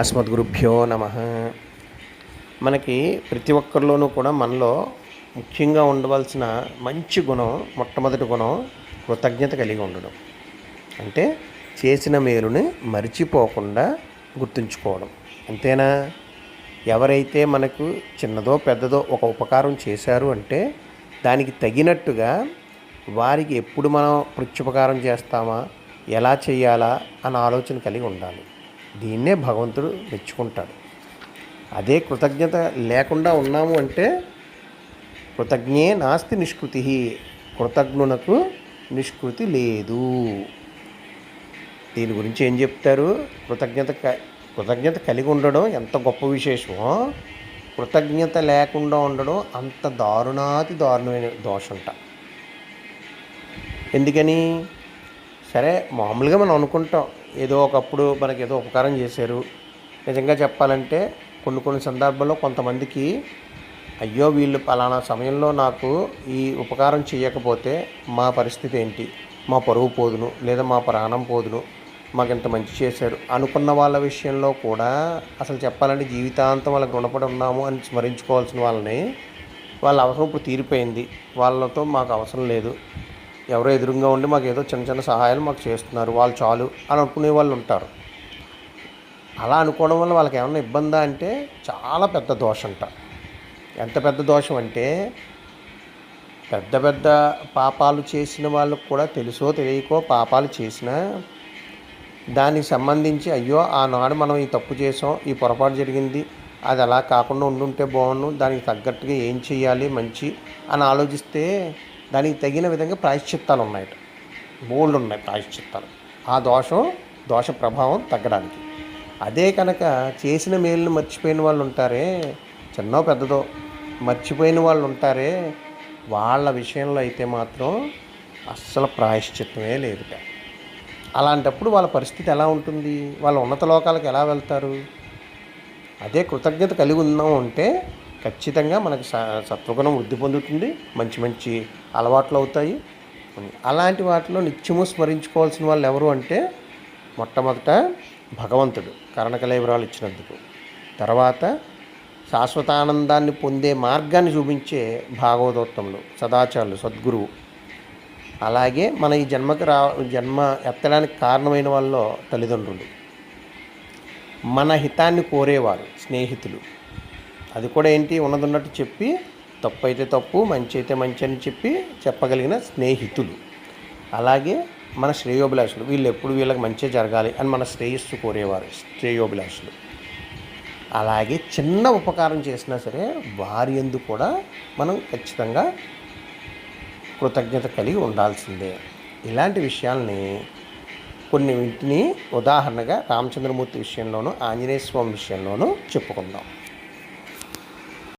అస్మద్గురుభ్యో నమ. మనకి ప్రతి ఒక్కరిలోనూ కూడా మనలో ముఖ్యంగా ఉండవలసిన మంచి గుణం, మొట్టమొదటి గుణం కృతజ్ఞత కలిగి ఉండడం. అంటే చేసిన మేలుని మరిచిపోకుండా గుర్తుంచుకోవడం. అంతేనా? ఎవరైతే మనకు చిన్నదో పెద్దదో ఒక ఉపకారం చేశారు అంటే దానికి తగినట్టుగా వారికి ఎప్పుడు మనం ప్రత్యుపకారం చేస్తామా, ఎలా చేయాలా అన్న ఆలోచన కలిగి ఉండాలి. దీన్నే భగవంతుడు మెచ్చుకుంటాడు. అదే కృతజ్ఞత లేకుండా ఉన్నాము అంటే కృతజ్ఞే నాస్తి నిష్కృతి, కృతజ్ఞునకు నిష్కృతి లేదు. దీని గురించి ఏం చెప్తారు? కృతజ్ఞత కలిగి ఉండడం ఎంత గొప్ప విశేషమో, కృతజ్ఞత లేకుండా ఉండడం అంత దారుణమైన దోషంట. ఎందుకని? సరే, మామూలుగా మనం అనుకుంటాం ఏదో ఒకప్పుడు మనకి ఏదో ఉపకారం చేశారు. నిజంగా చెప్పాలంటే కొన్ని సందర్భాల్లో కొంతమందికి అయ్యో వీళ్ళు పలానా సమయంలో నాకు ఈ ఉపకారం చేయకపోతే మా పరిస్థితి ఏంటి, మా పరువు పోదును, లేదా మా ప్రాణం పోదును, మాకు ఇంత మంచి చేశారు అనుకున్న వాళ్ళ విషయంలో కూడా అసలు చెప్పాలంటే జీవితాంతం వాళ్ళకి రుణపడి ఉన్నాము అని స్మరించుకోవాల్సిన వాళ్ళని, వాళ్ళ అవసరం ఇప్పుడు తీరిపోయింది, వాళ్ళతో మాకు అవసరం లేదు, ఎవరో ఎదురుగా ఉండి మాకు ఏదో చిన్న సహాయాలు మాకు చేస్తున్నారు, వాళ్ళు చాలు అని అనుకునే వాళ్ళు ఉంటారు. అలా అనుకోవడం వల్ల వాళ్ళకి ఏమన్నా ఇబ్బందా అంటే చాలా పెద్ద దోషంట. ఎంత పెద్ద దోషం అంటే పెద్ద పాపాలు చేసిన వాళ్ళకు కూడా తెలుసో తెలియకో పాపాలు చేసినా దానికి సంబంధించి అయ్యో ఆనాడు మనం ఈ తప్పు చేసాం, ఈ పొరపాటు జరిగింది, అది అలా కాకుండా ఉండుంటే బాగుండు, దానికి తగ్గట్టుగా ఏం చేయాలి మంచి అని ఆలోచిస్తే దానికి తగిన విధంగా ప్రాయశ్చిత్తాలు ఉన్నాయట. బోల్డ్ ఉన్నాయి ప్రాయశ్చిత్తాలు. ఆ దోష ప్రభావం తగ్గడానికి. అదే కనుక చేసిన మేలును మర్చిపోయిన వాళ్ళు ఉంటారే, చిన్నో పెద్దదో మర్చిపోయిన వాళ్ళు ఉంటారే, వాళ్ళ విషయంలో అయితే మాత్రం అస్సలు ప్రాయశ్చిత్తమే లేదుట. అలాంటప్పుడు వాళ్ళ పరిస్థితి ఎలా ఉంటుంది? వాళ్ళ ఉన్నత లోకాలకు ఎలా వెళ్తారు? అదే కృతజ్ఞత కలిగి ఉన్నాం అంటే ఖచ్చితంగా మనకి సత్వగుణం వృద్ధి పొందుతుంది, మంచి అలవాట్లు అవుతాయి. అలాంటి వాటిలో నిత్యము స్మరించుకోవాల్సిన వాళ్ళు ఎవరు అంటే మొట్టమొదట భగవంతుడు కరణకలేవరాలు ఇచ్చినందుకు, తర్వాత శాశ్వతానందాన్ని పొందే మార్గాన్ని చూపించే భాగవతోత్తములు, సదాచారులు, సద్గురువు, అలాగే మన ఈ జన్మ ఎత్తడానికి కారణమైన వాళ్ళలో తల్లిదండ్రులు, మన హితాన్ని కోరేవారు స్నేహితులు, అది కూడా ఏంటి ఉన్నదన్నట్టు చెప్పి తప్పు అయితే తప్పు, మంచి అయితే మంచి అని చెప్పగలిగిన స్నేహితులు, అలాగే మన శ్రేయోభిలాషులు, వీళ్ళు ఎప్పుడు వీళ్ళకి మంచి జరగాలి అని మన శ్రేయస్సు కోరేవారు శ్రేయోభిలాషులు. అలాగే చిన్న ఉపకారం చేసినా సరే వారి యందు కూడా మనం ఖచ్చితంగా కృతజ్ఞత కలిగి ఉండాల్సిందే. ఇలాంటి విషయాల్ని కొన్నింటిని ఉదాహరణగా రామచంద్రమూర్తి విషయంలోనూ ఆంజనేయ స్వామి విషయంలోనూ చెప్పుకుందాం.